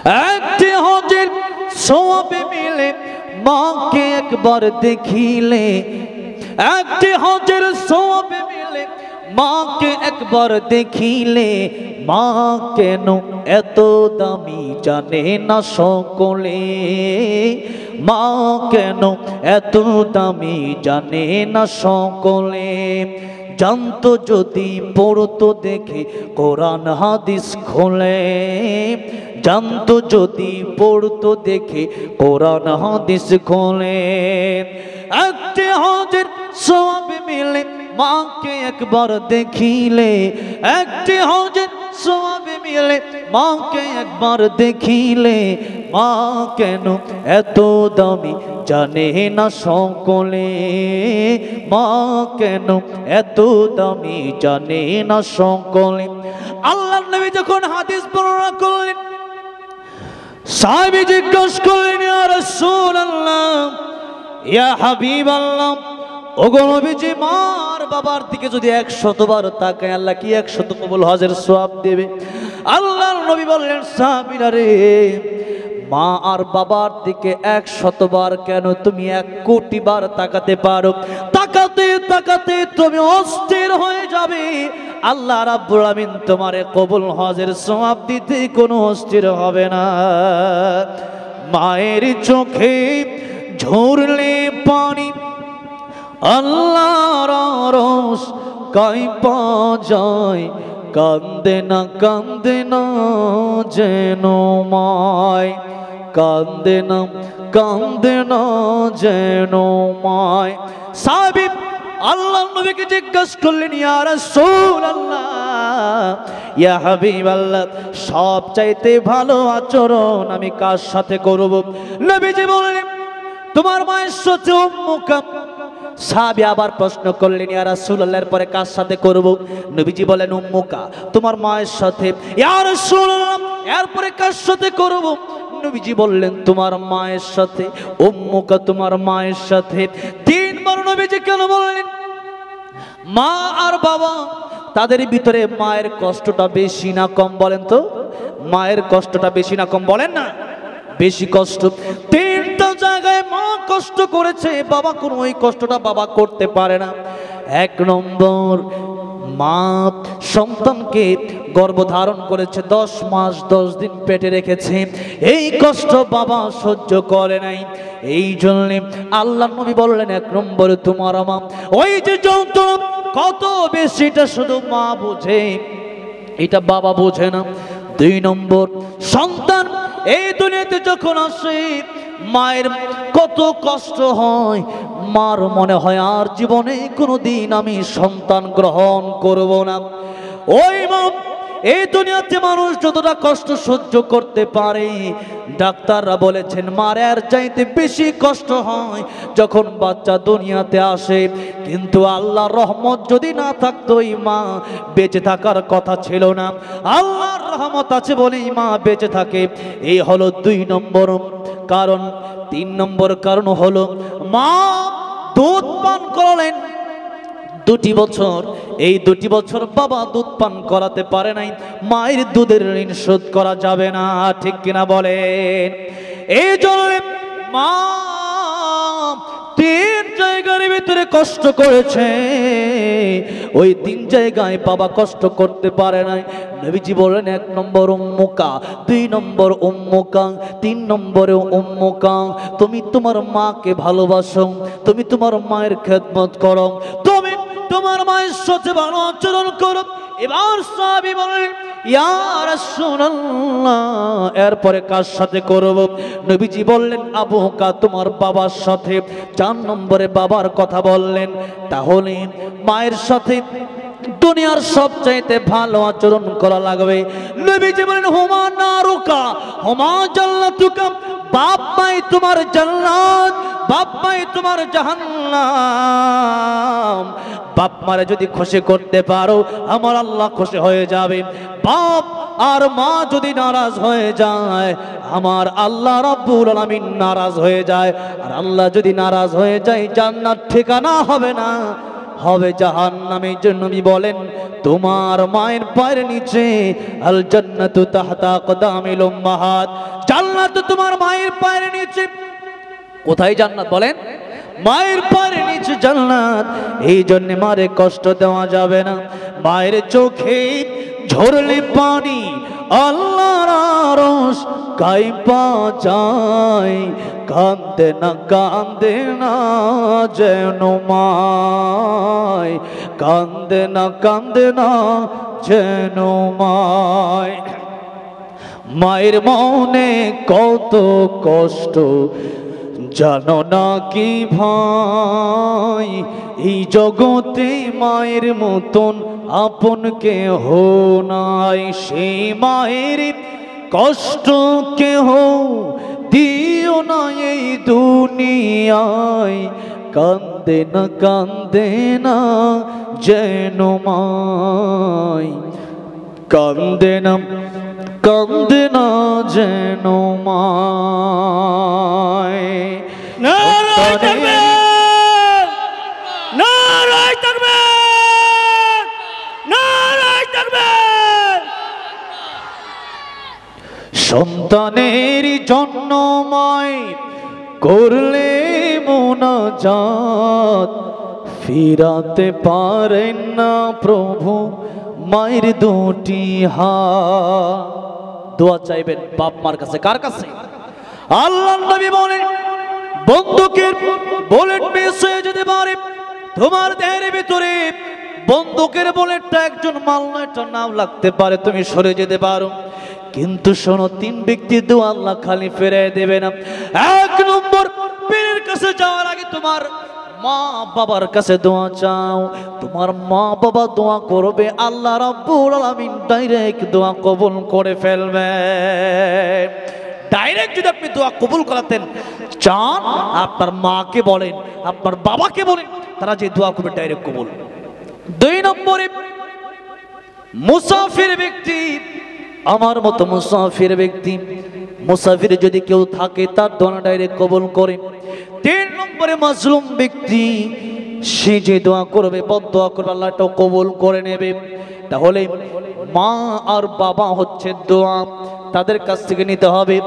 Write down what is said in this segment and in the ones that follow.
একটি হজের সওয়াবে মিলে মাকে একবার দেখিলে, একটি হজের সওয়াবে মিলে মাকে একবার দেখিলে, মা কেন এত দামি জানে না সকলে, মা কেন এত দামি জানে না সকলে। জানতো যদি পড়তো দেখে কোরআন হাদিস খোলে, জানতো যদি পড়তো দেখে কোরআন হাদিস খোলে। একটি হজের সওয়াবে মিলে মাকে একবার দেখিলে, একটি হজের সওয়াবে মিলে মাকে একবার দেখিলে, মা কেন এত দামি জানে না সকলে, মা কেন এত দামি জানে না সকলে। আল্লাহর নবী যখন হাদিস বর্ণনা করলেন, সাহাবী জিজ্ঞাসা করলেন, ইয়া রাসূলুল্লাহ, ইয়া হাবিবাল্লাহ, ওগো নবীজি, মার বাবার দিকে যদি 100 বার তাকায় আল্লাহ কি 100 কবুল হজের সওয়াব দেবে? আল্লাহর নবী বললেন, সাহাবীরা রে, মা আর বাবার দিকে 100 বার কেন, তুমি 1 কোটি বার তাকাতে পারো। তাকাতে তাকাতে তুমি অস্থির হয়ে যাবে। আল্লাহ রাব্বুল আমিন তোমারে কবুল হজের সওয়াব দিতে কোনো অস্থির হবে না। মায়ের চোখে ঝরলে পানি, আল্লাহর আরশ কাঁপা যায়, কান্দে না যেন মায়, কান্দে না যেন মায়। সাহাবী আল্লাহর নবীকে জিজ্ঞাসা করলেন, ইয়া রাসূলুল্লাহ, ইয়া হাবিবাল্লাহ, সব চাইতে ভালো আচরণ আমি কার সাথে করব? নবীজি বললেন, তোমার মায়ের সাথে উম্মুকা। সাহাবী আবার প্রশ্ন করলেন, ইয়া রাসূলুল্লাহ, এর পরে কার সাথে করব? নবীজি বলেন, উম্মুকা, তোমার মায়ের সাথে। ইয়া রাসূলুল্লাহ, এরপরে কার সাথে করব? নবীজি বললেন, তোমার মায়ের সাথে। উম্মুকা, তোমার মায়ের সাথে। 3 বার নবীজি কেন বললেন? মা আর বাবা, তাদের ভিতরে মায়ের কষ্টটা বেশি না কম বলেন তো? মায়ের কষ্টটা বেশি না কম বলেন না? বেশি কষ্ট। 3টা জায়গায় মা কষ্ট করেছে, বাবা কোনো ওই কষ্টটা বাবা করতে পারে না। 1 নম্বর, মা সন্তানকে গর্ভধারণ করেছে, 10 মাস 10 দিন পেটে রেখেছে, এই কষ্ট বাবা সহ্য করে নাই। এই জন্য আল্লাহর নবী বললেন, 1 নম্বরে তোমার মা, ওই যে যন্ত্রণা কত বেশি এটা শুধু মা বোঝে, এটা বাবা বোঝে না। 2 নম্বর, সন্তান এই দুনিয়াতে যখন আসে মায়ের কত কষ্ট হয়, মার মনে হয় আর জীবনে কোনোদিন আমি সন্তান গ্রহণ করব না। ওই মা, এই দুনিয়াতে মানুষ যতটা কষ্ট সহ্য করতে পারে, ডাক্তাররা বলেছেন মার এর চাইতে বেশি কষ্ট হয় যখন বাচ্চা দুনিয়াতে আসে। কিন্তু আল্লাহর রহমত যদি না থাকতো এই মা বেঁচে থাকার কথা ছিল না। আল্লাহর রহমত আছে বলেই মা বেঁচে থাকে। এই হলো 2 নম্বর কারণ। 3 নম্বর কারণ হলো মা দুধ পান করালেন 2টি বছর, এই 2টি বছর বাবা দুধ পান করাতে পারে নাই, মায়ের দুধের ঋণ শোধ করা যাবে না, ঠিক কিনা বলেন? এই জন্য মা 3 জায়গার ভিতরে কষ্ট করেছে, ওই 3 জায়গায় বাবা কষ্ট করতে পারে নাই। নবীজি বলেন, 1 নম্বর উম্মুকা, 2 নম্বর উম্মুকা, 3 নম্বরে উম্মুকা। তুমি তোমার মাকে ভালোবাসো, তুমি তোমার মায়ের খেদমত করো, তুমি তোমার মায়ের সাথে ভালো আচরণ করো। এবার সাহাবী বলেন, ইয়া রাসূলুল্লাহ, এরপরে কার সাথে করব? নবীজি বললেন, আবুকা, তোমার বাবার সাথে। 4 নম্বরে বাবার কথা বললেন। তাহলে মায়ের সাথে দুনিয়ার সবচাইতে ভালো আচরণ করা লাগবে। নবীজি বলেন, হুমা নারুকা হুমা জান্নাতুকা, বাপ মাই তোমার জান্নাত, বাপ মাই তোমার জাহান্নাম। বাপ মারে যদি খুশি করতে পারো আমার আল্লাহ খুশি হয়ে যাবে। বাপ আর মা যদি নারাজ হয়ে যায় আমার আল্লাহ রাব্বুল আলামিন নারাজ হয়ে যায়। আর আল্লাহ যদি নারাজ হয়ে যায় জান্নাত ঠিকানা হবে না, হবে জাহান্নামের জন্য নবী বলেন, তোমার মায়ের পায়ের নিচে আল জান্নাতু তাহতা আকদামিল উম্মাহাত, জান্নাত তোমার মায়ের পায়ের নিচে। কোথায় জান্নাত বলেন? মায়ের পায়ের নিচে জান্নাত। এই জন্য মারে কষ্ট দেওয়া যাবে না। মায়ের চোখে ঝরলে পানি আল্লাহর আরশ কাঁপা যায়। কান্দে না যেন মায়, কান্দে না যেন মায়। মায়ের মনে কত কষ্ট জানো না কি ভাই, এই জগতে মায়ের মতন আপন কেহ নাই। সেই মায়ের কষ্ট কেহ দিও না এই দুনিয়ায়। কান্দে না যেন মায়, কান্দে না যেন মায়। নারায়ে তাকবীর, নারায়ে তাকবীর, নারায়ে তাকবীর। সন্তানের জন্য মায়ের করলে মুনাজাত, ফিরাতে পারেন না প্রভু মায়ের দুটি হাত। দোয়া চাইবেন বাপ মার কাছে। কার কাছে? আল্লাহর নবী বলেন, বন্দুকের বুলেট মিস হয়ে যেতে পারে তোমার দেহের ভিতরে, বন্দুকের বুলেটটা একজন মালনায়টার নাম লাগতে পারে, তুমি সরে যেতে পারো, কিন্তু শোনো, তিন ব্যক্তি দোয়া আল্লাহ খালি ফিরিয়ে দেবে না। এক নম্বর, পীরের কাছে যাওয়ার আগে তোমার মা বাবার কাছে দোয়া চাও। তোমার মা বাবা দোয়া করবে, আল্লাহ রাব্বুল আলামিন ডাইরেক্ট দোয়া কবুল করে ফেলবে। ডাইরেক্ট যদি আপনি দোয়া কবুল করাতেন চান, আপনার মাকে বলেন, আপনার বাবাকে বলেন, তারা যে দোয়া করবে ডাইরেক্ট কবুল। দুই নম্বরে, মুসাফির ব্যক্তি, আমার মতো মুসাফির ব্যক্তি, মুসাফির যদি কেউ থাকে তার দোয়া ডাইরেক্ট কবুল করে। তিন নম্বরে, মাজলুম ব্যক্তি, সে যে দোয়া করবে, বদদোয়া করবে, আল্লাহ এটাও কবুল করে নেবে। তাহলে মা আর বাবা হচ্ছে দোয়া, তাদের কাছ থেকে নিতে হবে।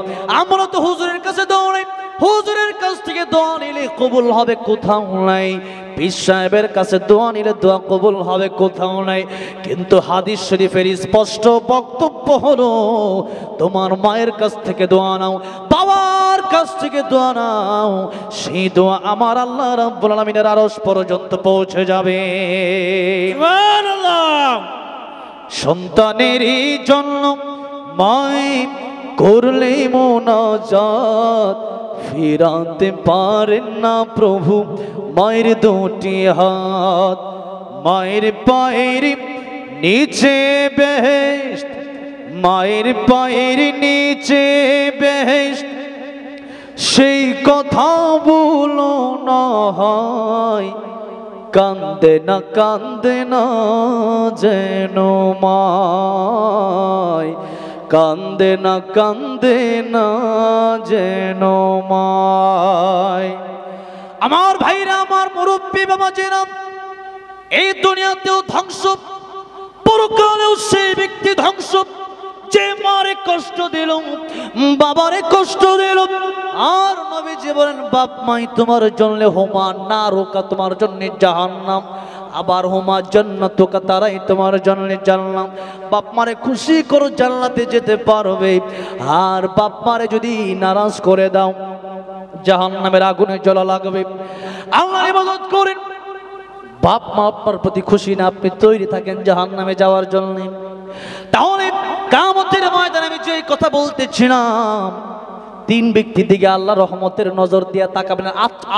আমরা তো হুজুরের কাছে দোয়া নেই, হুজুরের কাছ থেকে দোয়া নিলে কবুল হবে কোথাও নাই, পীর সাহেবের কাছে দোয়া নিলে দোয়া কবুল হবে কোথাও নাই। কিন্তু হাদিস শরীফের স্পষ্ট বক্তব্য হলো, তোমার মায়ের কাছ থেকে দোয়া নাও, বাবার কাছ থেকে দোয়া নাও, সেই দোয়া আমার আল্লাহ রাব্বুল আলামিনের আরশ পর্যন্ত পৌঁছে যাবে। সুবহানাল্লাহ। সন্তানের জন্য মায় করলে মুনাজাত, ফিরাতে পারেন না প্রভু মায়ের দুটি হাত। মায়ের পায়ের নিচে বেহেশত, মায়ের পায়ের নিচে বেহেশত, সেই কথা বলো না হয়। কান্দে না যেন মায়, কান্দে না যেন মায়। আমার ভাইরা, আমার মুরব্বী বাবাজিরা, এই দুনিয়াতেও ধ্বংস, পরকালেও সেই ব্যক্তি ধ্বংস যে মারে কষ্ট দিল, বাবারে কষ্ট দিল। আর নবীজি বলেন, বাপ মাই তোমার জন্য হোমা না রোকা, তোমার জন্য জাহান্নাম, আবার হোমা জান্নাতুকা, তারাই তোমার জন্য জান্নাত। বাপ মারে খুশি করো, জান্নাতে যেতে পারবে। আর বাপ মারে যদি নারাজ করে দাও, জাহান্নামের আগুনে জ্বলা লাগবে। আল্লাহর ইবাদত করেন, বাপ মা আপনার প্রতি খুশি না, আপনি তৈরি থাকেন জাহান্নামে যাওয়ার জন্য। তাহলে কিয়ামতের ময়দানে আমি যে কথা বলতেছিলাম, তিন ব্যক্তির দিকে আল্লাহ রহমতের নজর দিয়ে তাকাবেন।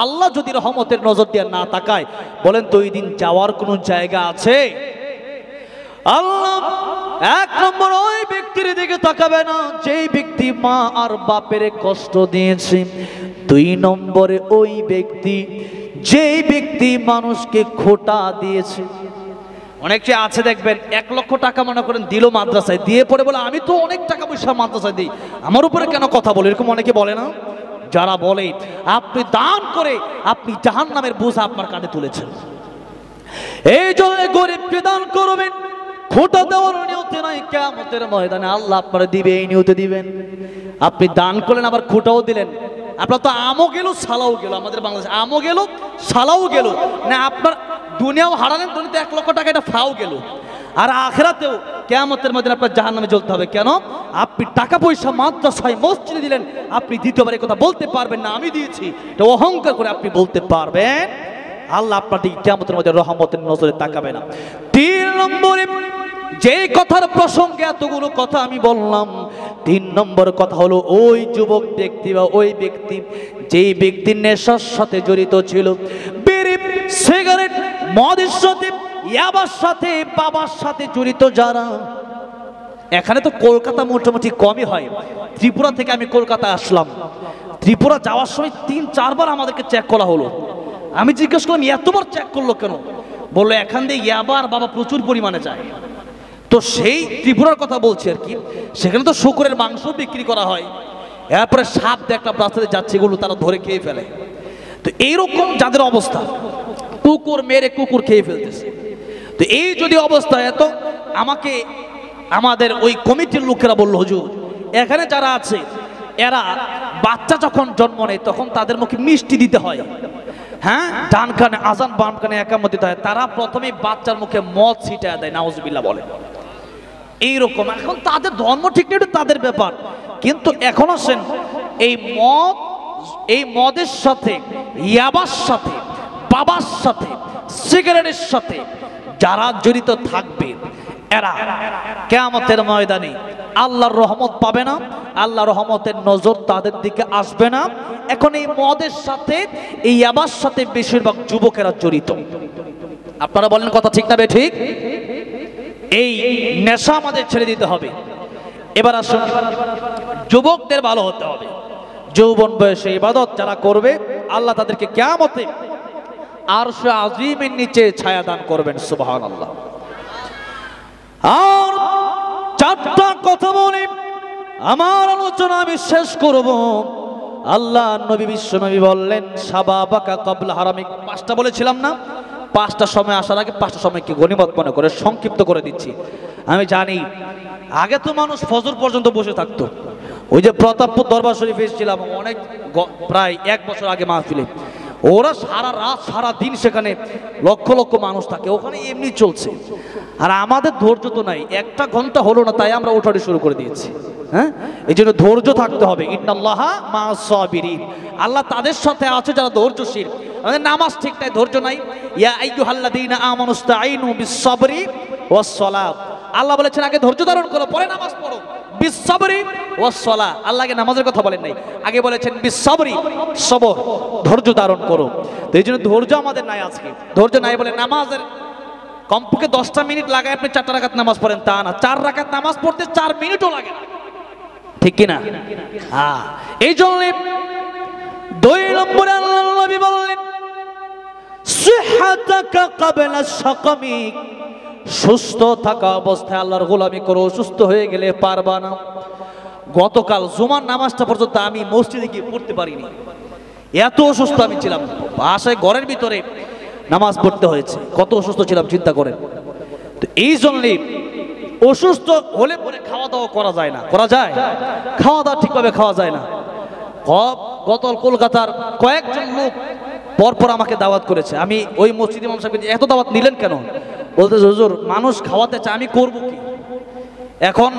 আল্লাহ যদি রহমতের নজর দিয়ে না তাকায়, বলেন তো ওই দিন যাওয়ার কোনো জায়গা আছে? আল্লাহ এক নম্বর ওই ব্যক্তির দিকে তাকাবে না যেই ব্যক্তি মা আর বাপের কষ্ট দিয়েছে। দুই নম্বরে ওই ব্যক্তি যেই ব্যক্তি মানুষকে খোটা দিয়েছে। অনেকে আছে দেখবেন 1 লক্ষ টাকা মনে করেন দিল মাদ্রাসায়, দিয়ে পরে বলে আমি তো অনেক টাকা পয়সা মাদ্রাসায় দিই, আমার উপরে কেন কথা বলে, এরকম অনেকে বলে না? যারা বলে আপনি দান করে আপনি জাহান্নামের বোঝা আপনার কাঁধে তুলেছেন। এই জন্য গরিবকে দান করবেন, খোটা দেওয়ার নিয়ত নিয়তে নাই, কিয়ামতের ময়দানে আল্লাহ আপনারা দিবে, এই নিয়তে দিবেন। আপনি দান করলেন আবার খোটাও দিলেন, আপনার তো আমও গেল সালাও গেল। আমাদের বাংলাদেশে আমও গেল সালাও গেল না, আপনার দুনিয়াও হারালেন, দুনিয়াতে 1 লক্ষ টাকা এটা ফাও গেল। আর আখিরাতেও কিয়ামতের ময়দানে আপনার জাহান্নামে জ্বলতে হবে। কেন? আপনি টাকা পয়সা মাদ্রাসায় মসজিদে দিলেন, আপনি দ্বিতীয়বার এই কথা বলতে পারবেন না আমি দিয়েছি, এটা অহংকার করে আপনি বলতে পারবেন, আল্লাহ আপনার দিকে কিয়ামতের মধ্যে রহমতের নজরে তাকাবে না। 3 নম্বরে যে কথার প্রসঙ্গে এতগুলো কথা আমি বললাম, 3 নম্বর কথা হলো ওই যুবক ব্যক্তি বা ওই ব্যক্তি যেই ব্যক্তি নেশার সাথে জড়িত ছিল, বিড়ি, সিগারেট, মদের সাথে, ইয়াবার সাথে, বাবার সাথে জড়িত যারা। এখানে তো কলকাতা মোটামুটি কমই হয়। ত্রিপুরা থেকে আমি কলকাতা আসলাম, ত্রিপুরা যাওয়ার সময় 3-4 বার আমাদেরকে চেক করা হলো। আমি জিজ্ঞেস করলাম এতবার চেক করলো কেন? বললো এখান দিয়ে ইয়াবার বাবা প্রচুর পরিমাণে যায়। তো সেই ত্রিপুরার কথা বলছি আর কি, সেখানে তো শুকরের মাংস বিক্রি করা হয়, এরপরে সাপ একটা রাস্তাতে যাচ্ছে, এগুলো তারা ধরে খেয়ে ফেলে। তো এইরকম যাদের অবস্থা, কুকুর মেরে কুকুর খেয়ে ফেলতেছে। তো এই যদি অবস্থা, এত আমাকে আমাদের ওই কমিটির লোকেরা বললো, হুজুর এখানে যারা আছে এরা বাচ্চা যখন জন্ম নেয় তখন তাদের মুখে মিষ্টি দিতে হয়, হ্যাঁ, ডান কানে আজান বাম কানে একামত দিতে হয়, তারা প্রথমে বাচ্চার মুখে মদ ছিটায় দেয়, নাউজুবিল্লাহ বলে। এইরকম এখন তাদের ধর্ম ঠিক নেই, তাদের ব্যাপার। কিন্তু এখন আসেন এই মদের সাথে, ইয়াবার সাথে, বাবার সাথে, সিগারেটের সাথে যারা জড়িত থাকবে, এরা কিয়ামতের ময়দানে আল্লাহর রহমত পাবে না, আল্লাহর রহমতের নজর তাদের দিকে আসবে না। এখন এই মদের সাথে, এই ইয়াবার সাথে বেশিরভাগ যুবকেরা জড়িত। আপনারা বলেন কথা ঠিক না ঠিক? এই নেশা আমাদের ছেড়ে দিতে হবে। এবার আসুন, যুবকদের ভালো হতে হবে। যৌবন বয়সে ইবাদত যারা করবে আল্লাহ তাদেরকে কিয়ামতে আরশে আজিমের নিচে ছায়া দান করবেন, সুবহানাল্লাহ। আর 4টা কথা বলে আমার আলোচনা আমি শেষ করব। আল্লাহ নবী বিশ্ব নবী বললেন, শাবাবাকা ক্বাবলা হারামিক। 5টা বলেছিলাম না? 5টা সময় আসার আগে 5টা সময়কে গনিমত মনে করে সংক্ষিপ্ত করে দিচ্ছি। আমি জানি আগে তো মানুষ ফজর পর্যন্ত বসে থাকতো। ওই যে প্রতাপপুর দরবার শরীফ এসেছিলাম অনেক, প্রায় 1 বছর আগে মাহফিলে, ওরা সারা রাত সারা দিন সেখানে লক্ষ লক্ষ মানুষ থাকে, ওখানে এমনি চলছে। আর আমাদের ধৈর্য তো নাই, 1টা ঘন্টা হলো না তাই আমরা ওঠাটি শুরু করে দিয়েছি। হ্যাঁ, এই জন্য ধৈর্য থাকতে হবে। ইন্নাল্লাহা মা'আস সাবিরিন, আল্লাহ তাদের সাথে আছে যারা ধৈর্যশীল। আমাদের নামাজ ঠিক নাই, ধৈর্য নাই। ইয়া আইয়ুহাল্লাযীনা আমানুস্তাঈনু বিস-সাবরি ওয়াস-সালাত, আল্লাহ বলেছেন আগে ধৈর্য ধারণ করো পরে নামাজ পড়ো। বিস-সাবরি ওয়াস-সালাহ, আল্লাহকে নামাজের কথা বলেন নাই, আগে বলেছেন বিস-সাবরি, সবর, ধৈর্য ধারণ করো। তো এই জন্য ধৈর্য আমাদের নাই আজকে। ধৈর্য নাই বলে নামাজের কমপক্ষে 10টা মিনিট লাগায় আপনি 4টা রাকাত নামাজ পড়েন, তা না, 4 রাকাত নামাজ পড়তে 4 মিনিটও লাগে না, ঠিক কিনা? হ্যাঁ, এই জন্য 2 নম্বরে আল্লাহ নবী বললেন, সিহহাতাকা ক্বাবলা সাকামিক, সুস্থ থাকা অবস্থায় আল্লাহর গোলামি করো, অসুস্থ হয়ে গেলে পারবা না। গতকাল জুমার নামাজটা পর্যন্ত আমি মসজিদে গিয়ে পড়তে পারিনি, এত অসুস্থ আমি ছিলাম। বাসায় ঘরের ভিতরে নামাজ পড়তে হয়েছে, কত অসুস্থ ছিলাম চিন্তা করেন। তো এই জন্যে অসুস্থ হলে পরে খাওয়া দাওয়া করা যায় না, করা যায়? খাওয়া দাওয়া ঠিকভাবে খাওয়া যায় না। গত কলকাতার কয়েকজন লোক পরপর আমাকে দাওয়াত করেছে। আমি ওই মসজিদ ইমাম সাহেবকে, এত দাওয়াত নিলেন কেন? বলতেছে হুজুর মানুষ খাওয়াতে চায়, আমি করবো কি? এখন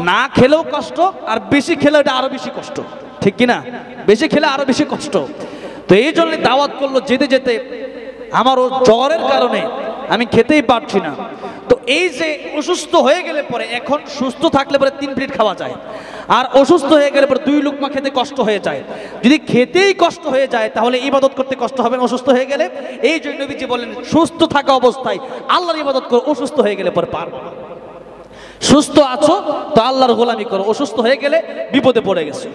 না খেলেও কষ্ট, আর বেশি খেলে এটা আরো বেশি কষ্ট, ঠিক কিনা? বেশি খেলে আরো বেশি কষ্ট। তো এই জন্য দাওয়াত করলো, যেতে যেতে আমার ও জ্বরের কারণে আমি খেতেই পারছি না। তো এই যে অসুস্থ হয়ে গেলে পরে, এখন সুস্থ থাকলে পরে 3 প্লেট খাওয়া যায়, আর অসুস্থ হয়ে গেলে পরে 2 লুকমা খেতে কষ্ট হয়ে যায়। যদি খেতেই কষ্ট হয়ে যায় তাহলে ইবাদত করতে কষ্ট হবে না অসুস্থ হয়ে গেলে। এই জন্য নবীজি বলেন সুস্থ থাকা অবস্থায় আল্লাহর ইবাদত করো, অসুস্থ হয়ে গেলে পরে পারবে না। সুস্থ আছো তো আল্লাহর গোলামি করো, অসুস্থ হয়ে গেলে বিপদে পড়ে গেছে।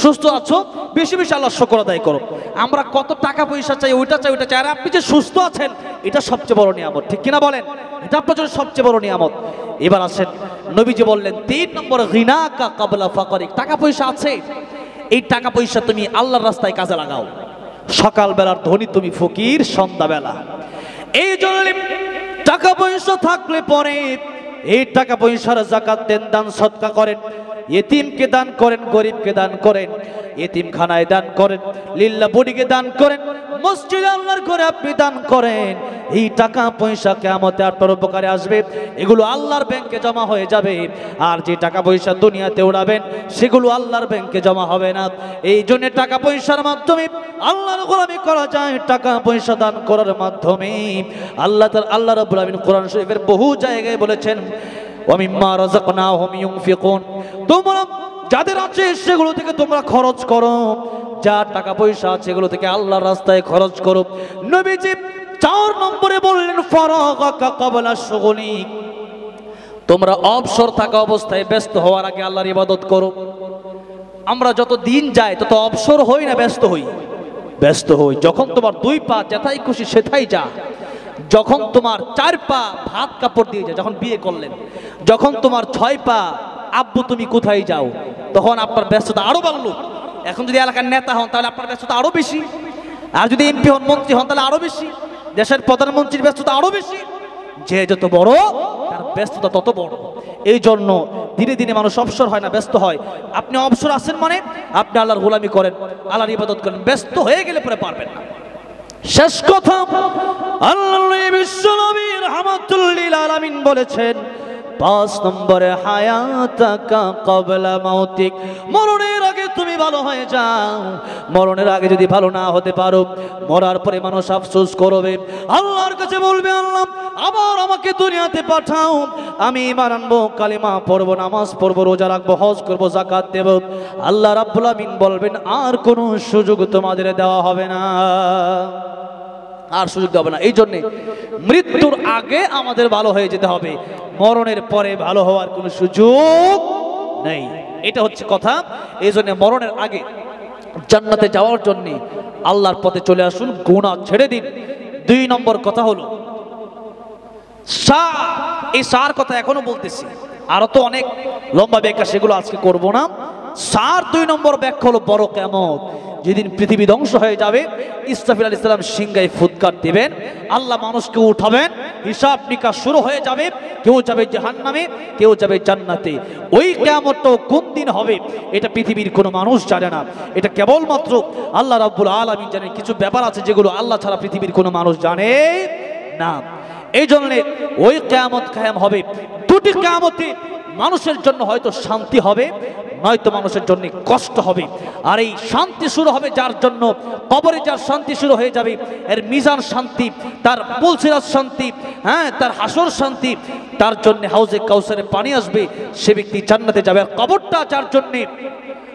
সুস্থ আছো বেশি বেশি আল্লাহর শুকর আদায় করো। আমরা কত টাকা পয়সা চাই, ওইটা চাই, ওইটা চাই, আর আপনি যে সুস্থ আছেন এটা সবচেয়ে বড় নিয়ামত, ঠিক কিনা বলেন? এটা আপনার জন্য সবচেয়ে বড় নিয়ামত। এবার আসেন, নবীজি বললেন 3 নম্বর, গিনাকা ক্বাবলা ফাকরিক, টাকা পয়সা আছে, এই টাকা পয়সা তুমি আল্লাহর রাস্তায় কাজে লাগাও। সকাল বেলার ধনী তুমি ফকির সন্ধ্যাবেলা। এই জন্য টাকা পয়সা থাকলে পরে এই টাকা পয়সার যাকাত দেন, দান সদকা করেন, এতিমকে দান করেন, গরিবকে দান করেন, এতিমখানায় দান করেন, লিল্লাহ বডিকে দান করেন, মসজিদে আল্লাহর ঘরে আপনি দান করেন, এই টাকা পয়সা কিয়ামতে আপনার উপকারে আসবে। এগুলো আল্লাহর ব্যাংকে জমা হয়ে যাবে। আর যে টাকা পয়সা দুনিয়াতে উড়াবেন সেগুলো আল্লাহর ব্যাংকে জমা হবে না। এই জন্য টাকা পয়সার মাধ্যমে আল্লাহর গোলামি করা যায়, টাকা পয়সা দান করার মাধ্যমে। আল্লাহ রাব্বুল আলামিন কোরআন শরীফের বহু জায়গায় বলেছেন, ওয়া মিম্মা রাযাকনাহুম ইউনফিকুন, তোমরা যাদের আছে সেগুলো থেকে তোমরা খরচ করো, যা টাকা পয়সা আছে এগুলো থেকে আল্লাহর রাস্তায় খরচ করো। নবীজি 4 নম্বরে বললেন, ফারাগাকা ক্বাবলা শুগুলিক, তোমরা অবসর থাকা অবস্থায় ব্যস্ত হওয়ার আগে আল্লাহর ইবাদত করো। আমরা যত দিন যায় তত অবসর হই না ব্যস্ত হই? ব্যস্ত হই। যখন তোমার 2 পা যেথায় খুশি সেথাই যা, যখন তোমার 4 পা ভাত কাপড় দিয়ে যায়, যখন বিয়ে করলেন, যখন তোমার 6 পা আব্বু তুমি কোথায় যাও, তখন আপনার ব্যস্ততা আরো বাড়লো। এখন যদি এলাকার নেতা হন তাহলে আপনার ব্যস্ততা আরো বেশি, আর যদি এমপি হন, মন্ত্রী হন তাহলে আরো বেশি, দেশের প্রধানমন্ত্রীর ব্যস্ততা আরো বেশি। যে যত বড় তার ব্যস্ততা তত বড়। এই জন্য ধীরে ধীরে মানুষ অবসর হয় না, ব্যস্ত হয়। আপনি অবসর আছেন মানে আপনি আল্লাহর গোলামি করেন, আল্লাহর ইবাদত করেন, ব্যস্ত হয়ে গেলে পরে পারবেন না। শেষ কথা, আল্লাহর বিশ্বনবী রাহমাতুল লিল আলামিন বলেছেন, 5 নম্বরে হায়াতাকা ক্বাবলা মাউতিক, মরণের আগে তুমি ভালো হয়ে যাও। মরণের আগে যদি ভালো না হতে পারো, মরার পরে মানুষ আফসোস করবে, আল্লাহর কাছে বলবে, আল্লাহ আবার আমাকে দুনিয়াতে পাঠাও, আমি ঈমান আনবো, কালিমা পড়বো, নামাজ পড়বো, রোজা রাখবো, হজ করবো, যাকাত দেব। আল্লাহ রাব্বুল আমিন বলবেন, আর কোনো সুযোগ তোমাদের দেওয়া হবে না, আর সুযোগ দেওয়া হবে না। এই জন্যে মৃত্যুর আগে আমাদের ভালো হয়ে যেতে হবে, মরণের পরে ভালো হওয়ার কোনো সুযোগ নেই। এটা হচ্ছে কথা। এই জন্য মরণের আগে জান্নাতে যাওয়ার জন্য আল্লাহর পথে চলে আসুন, গুনাহ ছেড়ে দিন। 2 নম্বর কথা হলো এই সার কথা এখনো বলতেছি, আরো তো অনেক লম্বা ব্যাখ্যা, সেগুলো আজকে করব না। 2 নম্বর ব্যাখ্যা হলো বড় কিয়ামত, যেদিন পৃথিবী ধ্বংস হয়ে যাবে, ইসরাফিল আলাইহিস সালাম সিংহায় ফুৎকার দিবেন, আল্লাহ মানুষকে উঠাবেন, হিসাব নিকাশ শুরু হয়ে যাবে, কেউ যাবে জাহান্নামে, কেউ যাবে জান্নাতে। ওই কিয়ামতটাও কোন দিন হবে এটা পৃথিবীর কোনো মানুষ জানে না, এটা কেবলমাত্র আল্লাহ রাব্বুল আলামিন জানেন। কিছু ব্যাপার আছে যেগুলো আল্লাহ ছাড়া পৃথিবীর কোনো মানুষ জানে না। এই জন্য ওই কিয়ামত কায়েম হবে। 2টি কিয়ামতে মানুষের জন্য হয়তো শান্তি হবে, নয়তো মানুষের জন্য কষ্ট হবে। আর এই শান্তি শুরু হবে যার জন্য, কবরে যার শান্তি শুরু হয়ে যাবে, এর মিজান শান্তি, তার পুলসিরাত শান্তি, তার হাসর শান্তি, তার জন্য হাউজে কাউসারে পানি আসবে, সে ব্যক্তি জান্নাতে যাবে। আর কবরটা যার জন্য,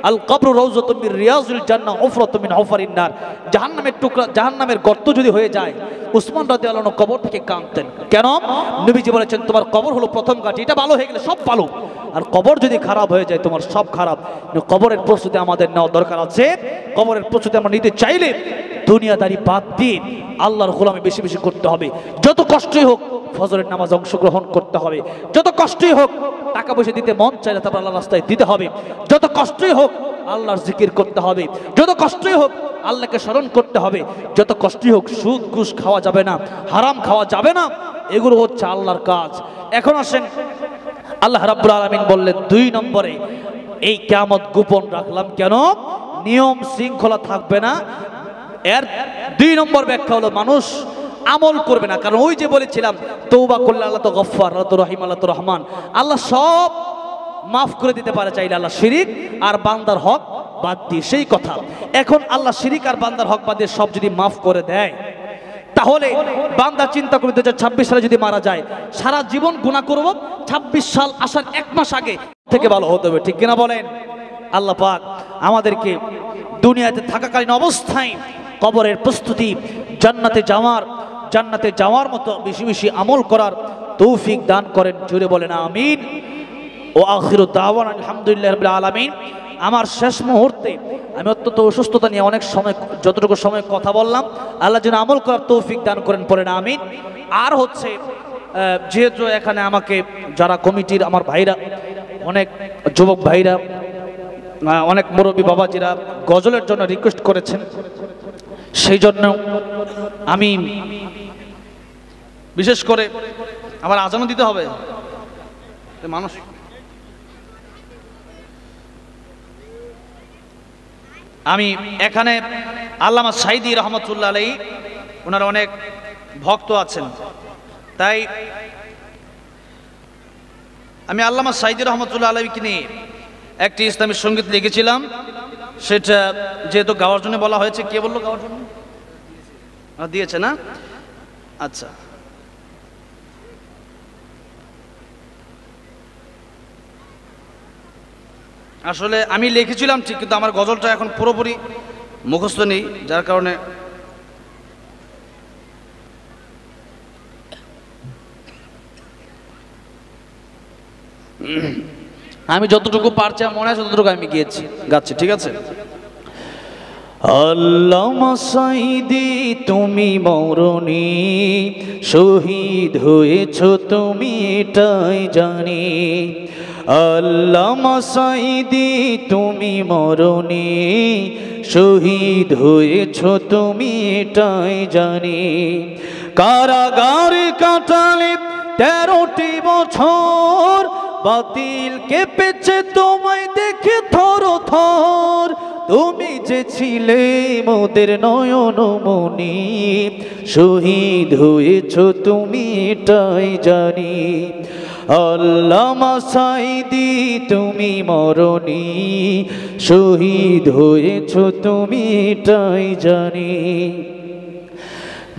আল কবরু রাউযাতুম মির রিয়াজিল জান্নাহ উফরাতুম মিন হুফারিন নার, জাহান্নামের টুকরা, জাহান্নামের গর্ত যদি হয়ে যায়, উসমান রাদিয়াল্লাহু আনহু কবর থেকে কাঁদতেন। কেন? নবীজি বলেছেন, তোমার কবর হলো প্রথম ঘাঁটি, এটা ভালো হয়ে গেলে সব ভালো, আর কবর যদি খারাপ হয়ে যায় তোমার সব খারাপ। কবরের প্রস্তুতি আমাদের নেওয়া দরকার আছে। কবরের প্রস্তুতি আমরা নিতে চাইলে দুনিয়াদারি বাদ দিয়ে আল্লাহর গোলামি বেশি বেশি করতে হবে। যত কষ্টই হোক ফজরের নামাজ অংশগ্রহণ করতে হবে, যত কষ্টই হোক টাকা পয়সা দিতে মন চাইলে তারপর আল্লাহর রাস্তায় দিতে হবে, যত কষ্টই হোক আল্লাহর জিকির করতে হবে, যত কষ্টই হোক আল্লাহকে স্মরণ করতে হবে, যত কষ্টই হোক সুদ ঘুষ খাওয়া যাবে না, হারাম খাওয়া যাবে না। এগুলো হচ্ছে আল্লাহর কাজ। এখন আসেন, আল্লাহ রাব্বুল আলামিন বললেন 2 নম্বরে, এই কিয়ামত গোপন রাখলাম কেন? নিয়ম শৃঙ্খলা থাকবে না। এর 2 নম্বর ব্যাখ্যা হলো মানুষ আমল করবে না। কারণ ওই যে বলেছিলাম, তওবা করলে আল্লাহ তো গফফার, আল্লাহ তো রহিম, আল্লাহ তো রহমান, আল্লাহ সব মাফ করে দিতে পারে চাইলে, আল্লাহ শিরিক আর বান্দার হক বাদ দিয়ে। সেই কথা, এখন আল্লাহ শিরিক আর বান্দার হক বাদ দিয়ে সব যদি মাফ করে দেয়, তাহলে বান্দা চিন্তা করে 2026 সালে যদি মারা যায়, সারা জীবন গুনাহ করব, 26 সাল আসার 1 মাস আগে থেকে ভালো হতে হবে। ঠিক কিনা বলেন? আল্লাহ পাক আমাদেরকে দুনিয়াতে থাকাকালীন অবস্থায় কবরের প্রস্তুতি, জান্নাতে যাওয়ার মতো বেশি বেশি আমল করার তৌফিক দান করেন। জুড়ে বলেন আমিন। ও আখিরু দাওয়ানা আলহামদুলিল্লাহি রাব্বিল আলামিন। আমার শেষ মুহূর্তে আমি অত্যন্ত অসুস্থতা নিয়ে অনেক সময়, যতটুকু সময় কথা বললাম, আল্লাহ যেন আমল করার তৌফিক দান করেন, পড়েন আমিন। আর হচ্ছে, যেহেতু এখানে আমাকে যারা কমিটির আমার ভাইরা, অনেক যুবক ভাইরা, অনেক মুরব্বী বাবাজিরা গজলের জন্য রিকোয়েস্ট করেছেন, সেই জন্য আমি বিশেষ করে, আমার আজানও দিতে হবে, মানুষ আমি এখানে আল্লামা সাঈদী রহমতুল্লাহ আলাইহি ওনার অনেক ভক্ত আছেন, তাই আমি আল্লামা সাঈদী রহমতুল্লাহ আলাইহিকে নিয়ে একটি ইসলামী সঙ্গীত লিখেছিলাম। সেটা যেহেতু গাওয়ার জন্য বলা হয়েছে, কে বললো গাওয়ার জন্য? দিয়েছে না? আচ্ছা, আসলে আমি লিখেছিলাম ঠিক, কিন্তু আমার গজলটা এখন পুরোপুরি মুখস্থ নেই, যার কারণে আমি যতটুকু পারছি মনে হয় ততটুকু আমি গাচ্ছি, ঠিক আছে? আল্লামা সাঈদী তুমি মরণি, শহীদ হয়েছ তুমি এটাই জানি। আল্লামা সাঈদী তুমি মরণি, শহীদ হয়েছ তুমি এটাই জানি। কারাগারে কাটালে 13টি বছর, বাতিল কেঁপেছে তোমায় দেখে থর থর। তুমি যে ছিলে মোদের নয়নমণি, শহীদ হয়েছ তুমি এটাই জানি। আল্লামা সাঈদী তুমি মরণি, শহীদ হয়েছ তুমি এটাই জানি।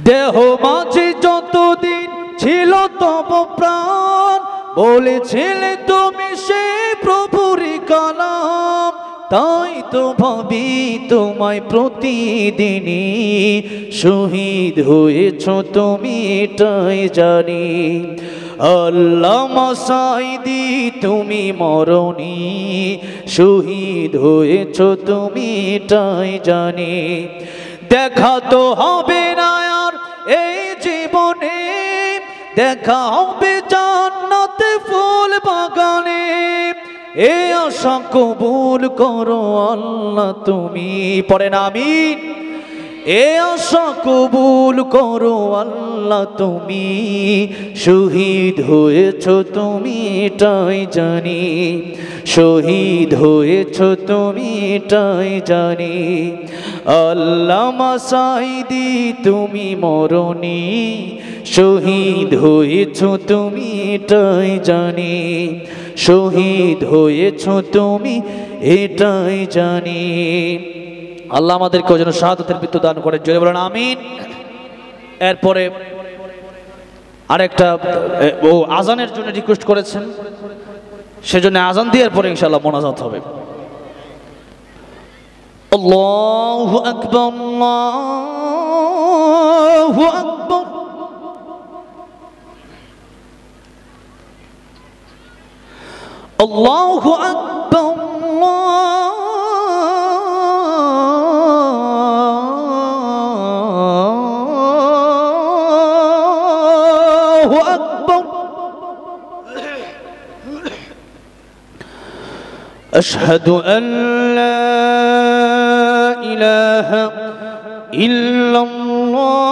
দেহ মাঝে যতদিন ছিল তব প্রাণ, বলেছিলে তুমি সে প্রভুরই কালাম। তাই তো ভাবি তোমায় প্রতিদিনই, শহীদ হয়েছ তুমি এটাই জানি। আল্লামা সাঈদী তুমি মরণি, শহীদ হয়েছ তুমি এটাই জানি। দেখা তো হবে না আর এই জীবনে, দেখা হবে জান্নাতে ফুল বাগানে। এ আশা কবুল করো আল্লাহ তুমি, পড়েন আমিন। এ আশা কবুল করো আল্লাহ তুমি, শহীদ হয়েছ তুমি এটাই জানি। শহীদ হয়েছ তুমি এটাই জানি। আল্লামা সাঈদী তুমি মরণি, শহীদ হয়েছ তুমি এটাই জানি। শহীদ হয়েছ তুমি এটাই জানি। আল্লাহ আমাদেরকে যেন শাহাদাতের মৃত্যু দান করে, জোরে বলেন আমিন। এরপরে আরেকটা আজানের জন্য রিকোয়েস্ট করেছেন, সেজন্য আজান দিয়ে এরপরে ইনশাআল্লাহ মোনাজাত হবে। আল্লাহু আকবার, আল্লাহু আকবার, আল্লাহু আকবার, আল্লাহু আকবার। আশহাদু আন লা ইলাহা ইল্লাল্লাহ,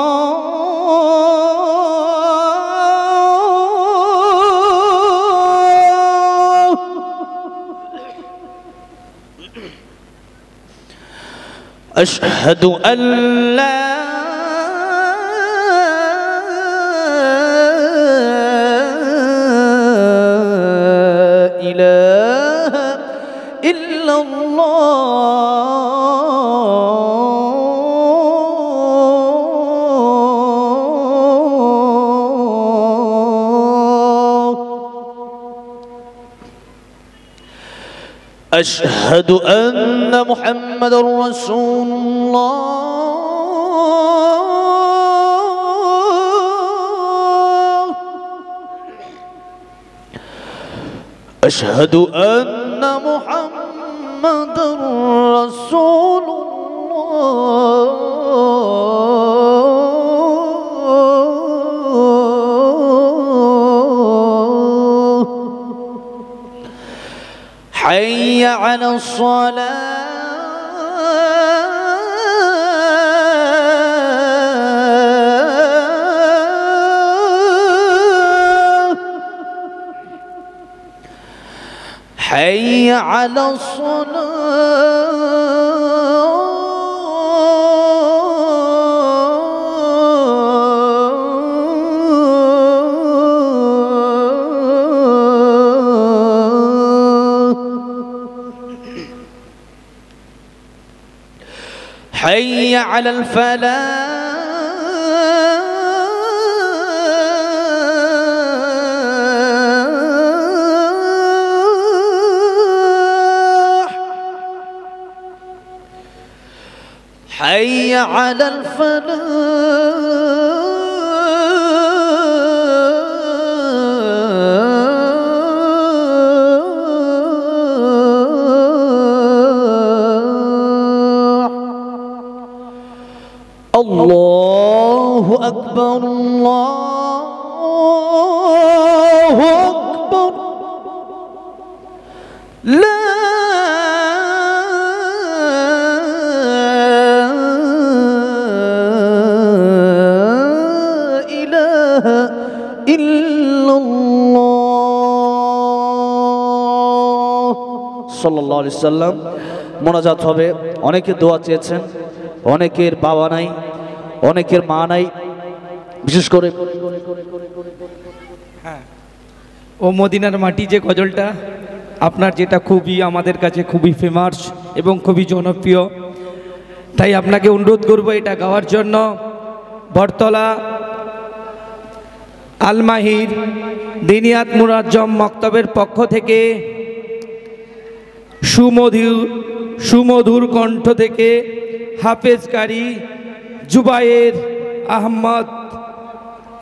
أشهد أن لا إله إلا الله، أشهد أن محمد رسول الله، أشهد أن محمد رسول الله، حي على الصلاة، حي على الصلاة حي على الفلاح حي على الفلاح الله أكبر الله أكبر لا إله إلا الله সাল্লাল্লাহু আলাইহি সাল্লাম। মোনাজাত হবে। অনেকে দোয়া চেয়েছেন, অনেকের বাবা নাই, অনেকের মা নাই, বিশেষ করে ও মদিনার মাটি যে গজলটা আপনার, যেটা খুবই আমাদের কাছে খুবই ফেমাস এবং খুবই জনপ্রিয়, তাই আপনাকে অনুরোধ করব এটা গাওয়ার জন্য। বটতলা আলমাহির দিনিয়াত মুরাজ্জম মক্তবের পক্ষ থেকে সুমধুর কণ্ঠ থেকে হাফেজ কারি জুবায়ের আহমদ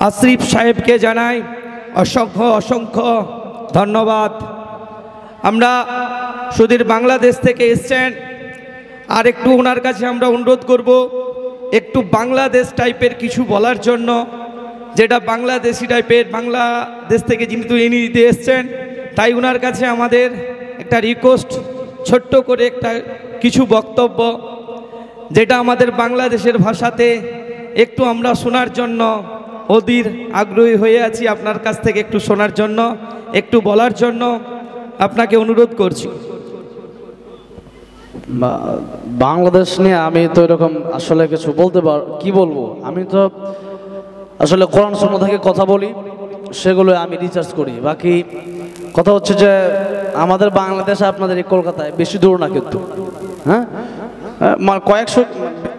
আশরিফ সাহেবকে জানাই অসংখ্য অসংখ্য ধন্যবাদ। আমরা সুদূর বাংলাদেশ থেকে এসছেন, আর একটু ওনার কাছে আমরা অনুরোধ করব একটু বাংলাদেশ টাইপের কিছু বলার জন্য, যেটা বাংলাদেশি টাইপের, বাংলাদেশ থেকে যেহেতু ইনি দিতে এসছেন, তাই ওনার কাছে আমাদের একটা রিকোয়েস্ট, ছোট্ট করে একটা কিছু বক্তব্য, যেটা আমাদের বাংলাদেশের ভাষাতে একটু আমরা শোনার জন্য অধীর আগ্রহী হয়ে আছি। আপনার কাছ থেকে একটু শোনার জন্য, একটু বলার জন্য আপনাকে অনুরোধ করছি। বাংলাদেশ নিয়ে আমি তো এরকম আসলে কিছু কি বলবো, আমি তো আসলে কোরআন সুন্নাহ থেকে কথা বলি, সেগুলো আমি রিসার্চ করি। বাকি কথা হচ্ছে যে আমাদের বাংলাদেশে আপনাদের এই কলকাতায় বেশি দূর না, কিন্তু হ্যাঁ কয়েকশো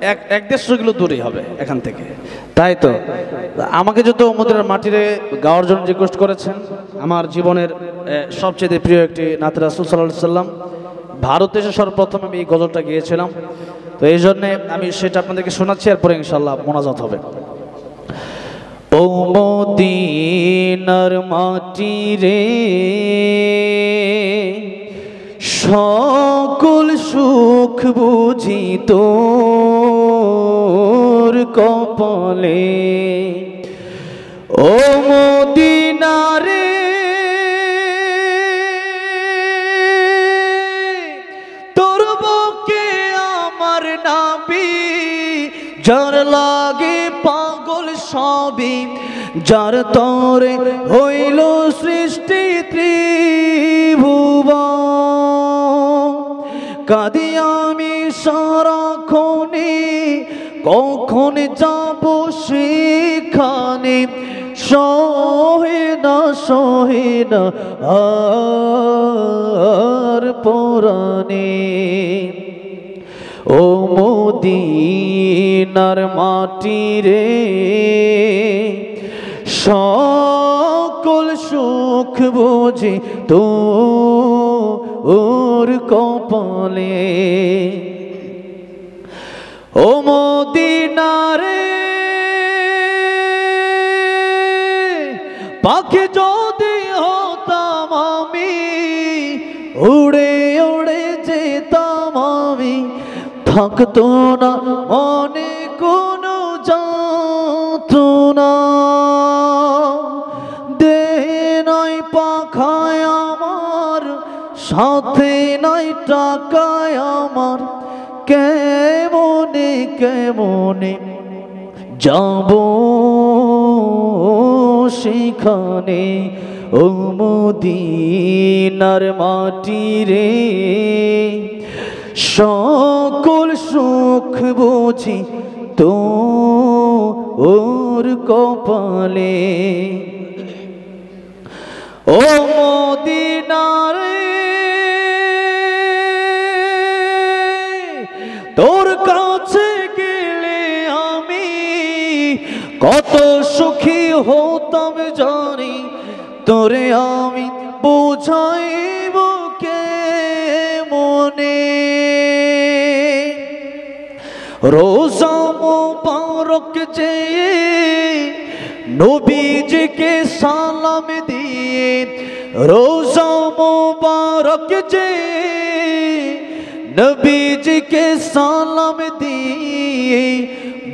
100-150 কিলো দূরেই হবে এখান থেকে। তাই তো আমাকে যত মদিনার মাটিরে গাওয়ার জন্য রিকোয়েস্ট করেছেন, আমার জীবনের সবচেয়ে প্রিয় একটি নাতে রাসূল সাল্লাল্লাহু আলাইহি সাল্লাম, ভারতে এসে সর্বপ্রথম আমি এই গজলটা গিয়েছিলাম, তো এই জন্যে আমি সেটা আপনাদেরকে শোনাচ্ছি, এরপরে ইনশাআল্লাহ মোনাজাত হবে। ও মদিনার মাটি রে, সকল সুখ বুঝি তোর কপালে। ও মদিনা রে, তোর বুকে আমার নবী, যার লাগে পাগল সবই, যার তরে হইল সৃষ্টি ত্রিভুবন। কাঁদি আমি সারাক্ষণে, কখন যাব সেখানে, সহে না আর পরাণে। ও মদিনার মাটি রে, সকল সুখ বুঝি তোর কপালে। ও মদিনা রে, পাখি যদি হতাম আমি, উড়ে উড়ে যেতাম আমি, থাকতো না মনে কোনো যন্ত্রণা। দেহে নাই পাখায় আমার, সাথে নাই টাকায় আমার, কেমনে কেমনে যাব সেখানে। ও মদিনার মাটি রে, সকল সুখ বুঝি তো ওর কপালে। ও মদিনার তোর কাছে গেলে আমি কত সুখী হতাম জানি, তোরে আমি বুঝাইব কে মনে। রোজা মোবারক চেয়ে নবীজিকে সালাম দিয়ে, রোজা মোবারক চেয়ে নবীজিকে সালাম দিয়ে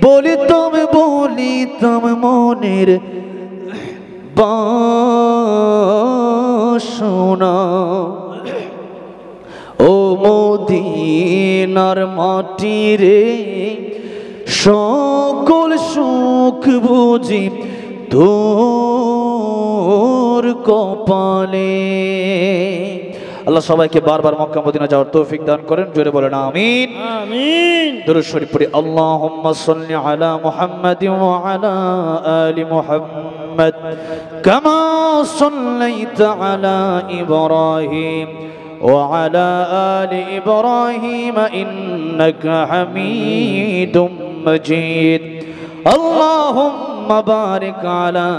বলিতাম মনের বাসনা। ও মদিনার মাটি রে, সকল সুখ বুঝি তোর কপালে। আল্লাহ সবাইকে বারবার মক্কা মদিনা যাওয়ার তৌফিক দান করেন, জোরে বলেন আমিন আমিন। দুরূদ শরীফ পড়ি। আল্লাহুম্মা সাল্লি আলা মুহাম্মাদিন ওয়া আলা আলি মুহাম্মাদ কামা সাল্লাইতা আলা ইব্রাহিম ওয়া আলা আলি ইব্রাহিম ইন্নাকা হামিদুম মাজিদ। আল্লাহুম্মা বারিক আলা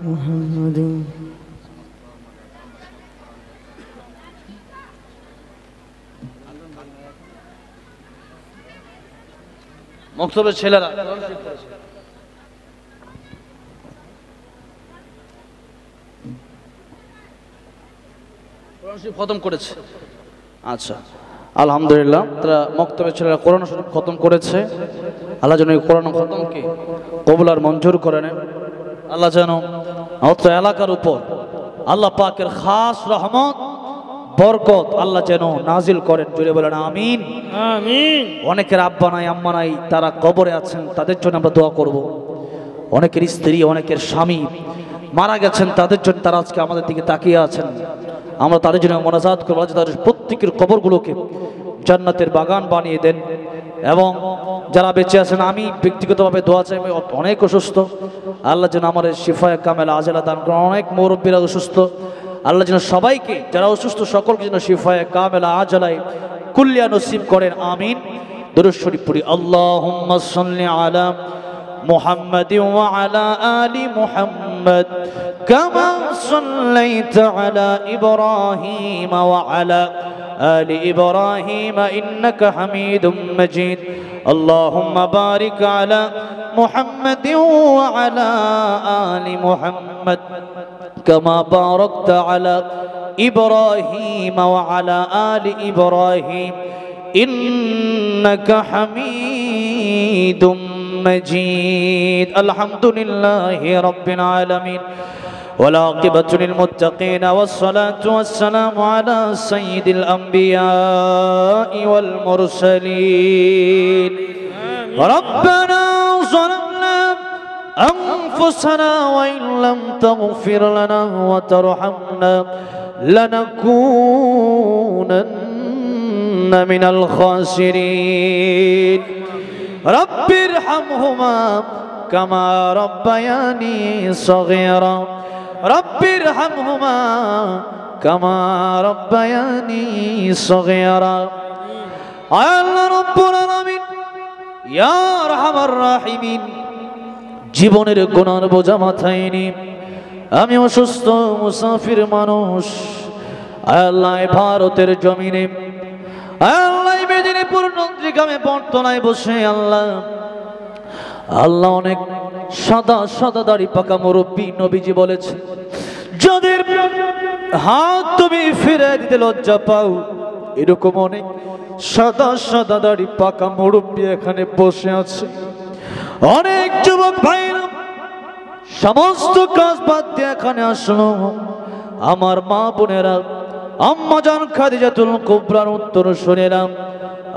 মুহাম্মাদিন। মক্তবের ছেলেরা কোরআন শরীফ খতম করেছে। আচ্ছা আলহামদুলিল্লাহ, তারা মক্তবের ছেলেরা কোরআন শরীফ খতম করেছে। আল্লাহ যেন এই কোরআন খতমকে কবুল আর মঞ্জুর করে নেন। আল্লাহ যেন অত্র এলাকার উপর আল্লাহ পাকের খাস রহমত বরকত আল্লাহ যেন নাজিল করেন, জুড়ে বলেন আমিন আমিন। অনেকের আব্বা নাই আম্মা নাই, তারা কবরে আছেন, তাদের জন্য আমরা দোয়া করব। অনেকের স্ত্রী অনেকের স্বামী মারা গেছেন, তাদের জন্য তারা আজকে আমাদের দিকে তাকিয়ে আছেন, আমরা তাদের জন্য মোনাজাত করব যে তাদের প্রত্যেকের কবরগুলোকে জান্নাতের বাগান বানিয়ে দেন। এবং যারা বেঁচে আছেন, আমি ব্যক্তিগতভাবে দোয়া চাই, আমি অনেক অসুস্থ, আল্লাহ যেন আমার শিফায়ে কামেল আজেলা দান করেন। অনেক মুরব্বীরা অসুস্থ, আল্লাহ যেন সবাইকে যারা অসুস্থ সকলকে যেন শিফায়ে কামেলা আজলায় কুল্লিয়া নসিব করেন আমিন। দুরূদ শরীফ পড়ি। আল্লাহুম্মা সাল্লি আলা মুহাম্মাদিন ওয়া আলা আলি মুহাম্মাদ কামা সাল্লাইতা আলা ইব্রাহিম ওয়া আলা আলি ইব্রাহিম ইন্নাকা হামিদুম মাজিদ। আল্লাহুম্মা বারিক আলা মুহাম্মাদিন ওয়া আলা আলি মুহাম্মাদ كما باركت على إبراهيم وعلى آل إبراهيم إنك حميد مجيد. الحمد لله رب العالمين والعاقبة للمتقين والصلاة والسلام على سيد الأنبياء والمرسلين. ربنا ظلمنا أنفسنا وإن لم تغفر لنا وترحمنا لنكونن من الخاسرين. رب ارحمهما كما ربياني صغيرا. رب ارحمهما كما ربياني صغيرا. الله رب العالمين يا أرحم الراحمين. জীবনের গুনার বোঝা মাথায় নিয়ে আমি অসুস্থ মুসাফির মানুষ, আল্লাহ ভারতের জমিনে, আল্লাহ মেদিনীপুর নন্দীগ্রামে বটতলায় বসে আল্লাহ অনেক সাদা সাদা দাড়ি পাকা মুরব্বী নবীজি বলেছে, যাদের হাত তুমি ফিরে দিতে লজ্জা পাও, এরকম অনেক সাদা সাদা দাড়ি পাকা মুরব্বী এখানে বসে আছে। অনেক যুবক ভাইরা সমস্ত কাজ বাদ দিয়ে এখানে আসলো। আমার মা বোনেরা, আম্মা জান খাদিজাতুল কুবরার উত্তর শুনিলাম,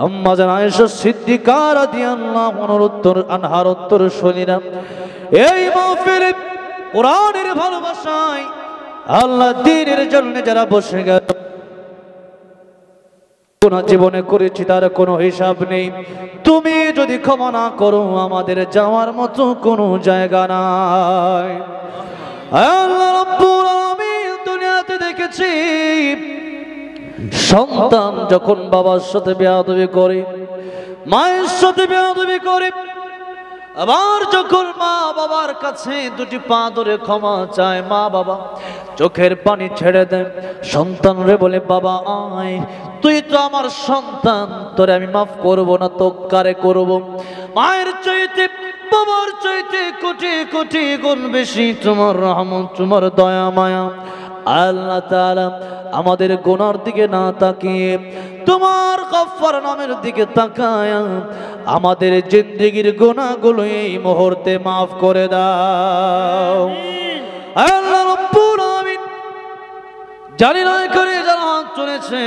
আম্মা জান আয়েশা সিদ্দিকা রাদিয়াল্লাহু আনহার উত্তর শুনিলাম। এই মাহফিলে কোরআনের ভালোবাসায় আল্লাহ দ্বীনের জন্য যারা বসে গেল, কোন জীবনে করেছি তার কোনো হিসাব নেই। তুমি যদি ক্ষমা না করো আমাদের যাওয়ার মতো কোনো জায়গা নাই। আল্লাহ রাব্বুল আলামিন দুনিয়াতে দেখেছি সন্তান যখন বাবার সাথে বেয়াদবি করে, মায়ের সাথে বেয়াদবি করে, আবার যখন মা বাবার কাছে দুটি পা ধরে ক্ষমা চায়, মা বাবা চোখের পানি ছেড়ে দেন, সন্তান রে বলে বাবা আয়, তুই তো আমার সন্তান, তোরে আমি মাফ করব না তো কারে করব। মায়ের চাইতে বাবার চাইতে কোটি কোটি গুণ বেশি তোমার রহমত, তোমার দয়া মায়া। আল্লাহ তাআলা আমাদের গুনার দিকে না তাকিয়ে তোমার গফফার নামের দিকে তাকায় আমাদের জিন্দেগির গুনাহগুলো এই মুহূর্তে মাফ করে দাও। আল্লাহ রাব্বুল আলামিন জানি না করে যারা হাত তুলেছে,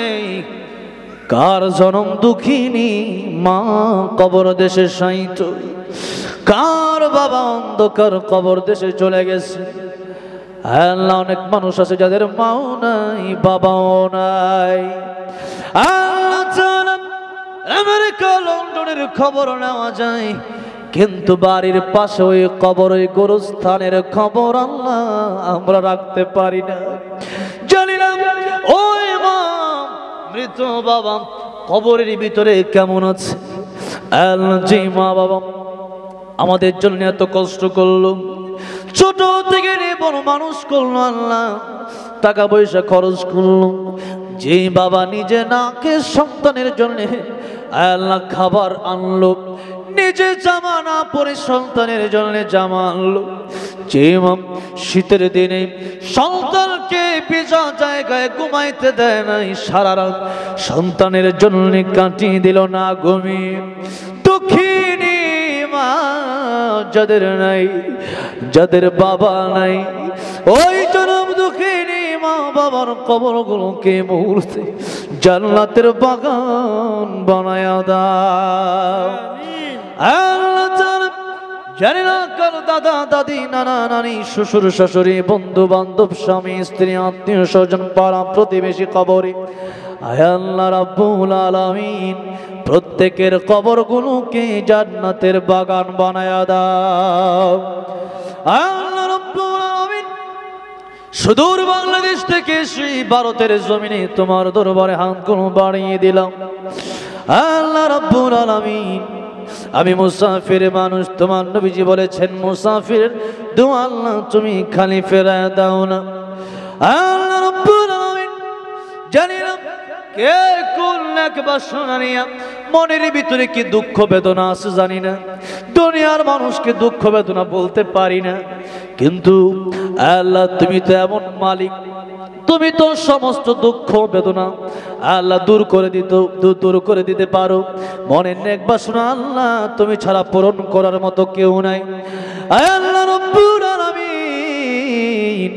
কার জনম দুঃখিনী মা কবর দেশে শায়িত, কার বাবা অন্ধকার কবর দেশে চলে গেছে। আল্লাহ অনেক মানুষ আছে যাদের মাও নাই বাবাও নাই। আল্লাহ জানেন আমেরিকা লন্ডনের খবর নেওয়া যায়, কিন্তু বাড়ির পাশে ওই কবর, ওই গোরস্থানের খবর আল্লাহ আমরা রাখতে পারি না। জানি না ওই মা মৃত বাবা কবরের ভিতরে কেমন আছে। আল্লাহ যে মা বাবা আমাদের জন্য এত কষ্ট করলো, ছোট থেকে বড় মানুষ করলো, আল্লাহ টাকা পয়সা খরচ করলো, যে বাবা নিজে না খেয়ে সন্তানের জন্য আল্লাহ খাবার আনলো, নিজে জামা না পরে সন্তানের জন্য জামা আনলো, যে শীতের দিনে সন্তানকে ভিজা জায়গায় ঘুমাইতে দেয় নাই, সারা রাত সন্তানের জন্য কাটিয়ে দিল না ঘুমিয়ে। দুঃখিনী মা যাদের নাই, যাদের বাবা নাই, ওই জনম দুঃখিনী মা বাবার কবরগুলোকে মুহূর্তে জান্নাতের বাগান বানায়া দাও। আল্লাহ জানি না কার দাদা দাদি নানা নানি শ্বশুর শাশুড়ি বন্ধু বান্ধব স্বামী স্ত্রী আত্মীয় স্বজন পাড়া প্রতিবেশী কবরে, আয় আল্লাহ রাব্বুল আলামিন প্রত্যেকের কবরগুলোকে জান্নাতের বাগান বানায়া দাও। আল্লাহ রাব্বুল আলামিন সুদূর বাংলাদেশ থেকে সেই ভারতের জমিনে তোমার দরবারে হাতগুলো বাড়িয়ে দিলাম। আল্লাহ রাব্বুল আলামিন আমি মুসাফির মানুষ, তোমার নবীজি বলেছেন মুসাফির দোয়া আল্লাহ তুমি খালি ফেরায় দাও না। আল্লাহ রাব্বুল আলামিন জানি না কে কোন এক বাসনা নিয়া মনের ভিতরে কি দুঃখ বেদনা আছে জানি না, দুনিয়ার মানুষকে দুঃখ বেদনা বলতে পারি না, কিন্তু আল্লাহ তুমি তো এমন মালিক, তুমি তো সমস্ত দুঃখ বেদনা আল্লাহ দূর করে দিতে পারো। মনের নেক বাসনা আল্লাহ তুমি ছাড়া পূরণ করার মতো কেউ নাই। আল্লাহ রাব্বুল আলামিন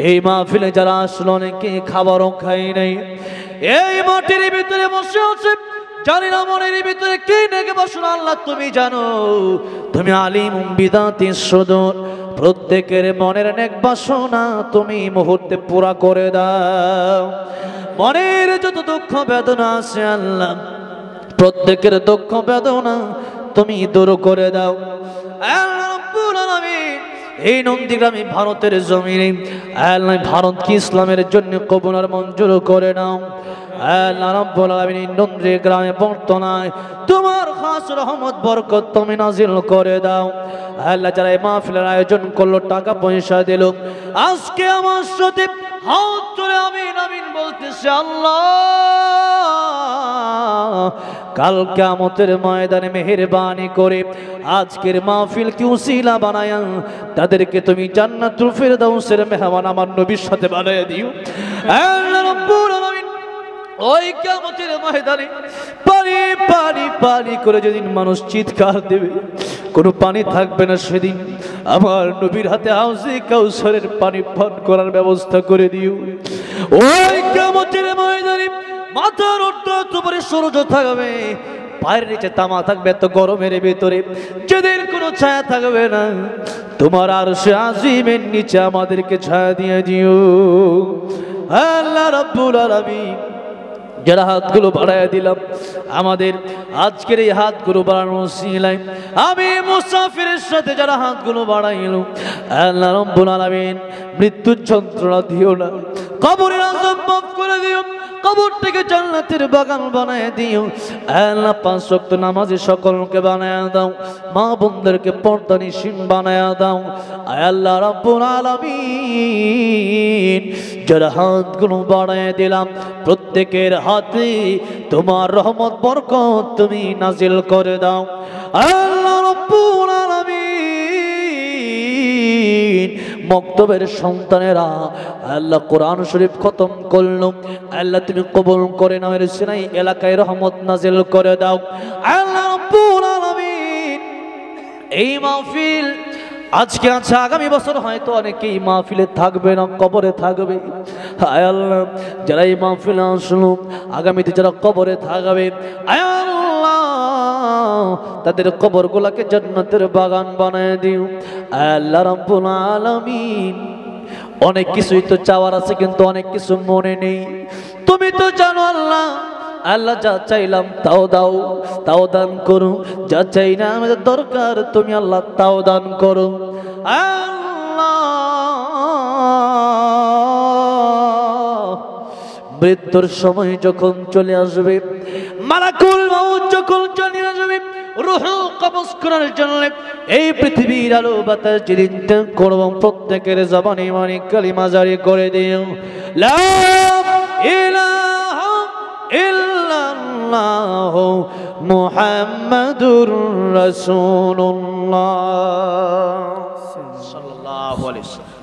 এই মাহফিলে যারা আসলো অনেকে খাবারও খাই নাই, এই মাটির ভিতরে বসে আছে, জানি না মনের ভিতরে কি নেক বাসনা আল্লাহ তুমি জানো, তুমি আলিম বিদাতিস সুদূর, প্রত্যেকের মনের নেক বাসনা তুমি মুহূর্তে পুরা করে দাও। মনের যত দুঃখ বেদনা আছে আল্লাহ প্রত্যেকের দুঃখ বেদনা তুমি দূর করে দাও। আল্লাহ রাব্বুল আলামিন এই নন্দীগ্রামে ভারতের জমিনে আল্লাহ ভারতকে ইসলামের জন্য কবুল আর মঞ্জুর করে নাও। আল্লাহ রাব্বুল আলামিন নন্দীগ্রামে বর্তমানে তোমার খাস রহমত বরকত তুমি নাজিল করে দাও। আল্লাহ যারা এই মাহফিলের আয়োজন করলো, টাকা পয়সা দিল, আজকে আমার সাথে হাত তুলে আমিন আমিন বলতেছে, আল্লাহ কাল কিয়ামতের ময়দানে মেহেরবানি করে আজকের মাহফিলকে উসিলা বানায়া তাদেরকে তুমি জান্নাতুল ফিরদাউসের মেহমান আমার নবীর সাথে বানায়া দিও। আল্লাহ রাব্বুল আলামিন ওই কিয়ামতের ময়দানে পানি পানি পানি করে যেদিন মানুষ চিৎকার দেবে, কোনো পানি থাকবে না, সেদিন আমার নবীর হাতে হাউজে কাউসারের পানি পান করার ব্যবস্থা করে দিও। ওই কিয়ামতের ময়দানে মাথার উপরে সূর্য থাকবে, পায়ের নিচে তামা থাকবে এত গরমের ভিতরে, যেদিন কোনো ছায়া থাকবে না, তোমার আরশে আজিমের নিচে আমাদেরকে ছায়া দিয়ে দিও আল্লাহ রাব্বুল আলামিন। যারা হাতগুলো বাড়ায় দিলাম, আমাদের আজকের এই হাতগুলো বাড়ানোর উসিলায় আমি মুসাফিরের সাথে যারা হাতগুলো বাড়াইলো, আল্লাহ রাব্বুল আলামিন মৃত্যুর যন্ত্রণা দিও না, কবরের আযাব মাফ করে দিও, কবরটাকে জান্নাতের বাগান বানায় দিও আল্লাহ। 5 ওয়াক্ত নামাজি সকলকে বানায় দাও, মা বোনদেরকে পর্দানিশীন বানায় দাও আল্লাহ রাব্বুল আলামিন। যারা হাতগুলো বাড়ায় দিলাম, প্রত্যেকের হাতে তোমার রহমত বরকত তুমি নাজিল করে দাও আল্লাহ রাব্বুল আলামিন। মক্তবের সন্তানেরা আল্লাহ কোরআন শরীফ খতম করলো, আল্লাহ তুমি কবুল করে নাও, এর সিনাই এলাকায় রহমত নাজিল করে দাও আল্লাহ রাব্বুল আলামিন। এই মাহফিল আজকে আছে, আগামী বছর হয়তো অনেকেই মাহফিলে থাকবে না, কবরে থাকবে। আয় আল্লাহ, যারা এই মাহফিলে আসলো, আগামীতে যারা কবরে থাকবে, আয় আল্লাহ তাদের কবরগুলোকে জান্নাতের বাগান বানায় দিও আল্লাহ রাব্বুল আলামিন। অনেক কিছুই তো চাওয়ার আছে, কিন্তু অনেক কিছু মনে নেই, তুমি তো জানো আল্লাহ। আল্লাহ যা চাইলাম তাও দাও, তাও দান করো, যা চাই না আমাদের দরকার তুমি আল্লাহ তাও দান করো আল্লাহ। মৃত্যুর সময় যখন চলে আসবে, মালাকুল মউত যখন চলে আসবে, রূহ কবজ করার জন্য এই পৃথিবীর আলো বাতাস যেদিন ত্যাগ করব, প্রত্যেকের জবানে মানে কালিমা জারি করে দিও লা ইলাহা ইল্লাল্লাহ মুহাম্মাদুর রাসূলুল্লাহ সাল্লাল্লাহু আলাইহি ওয়াসাল্লাম।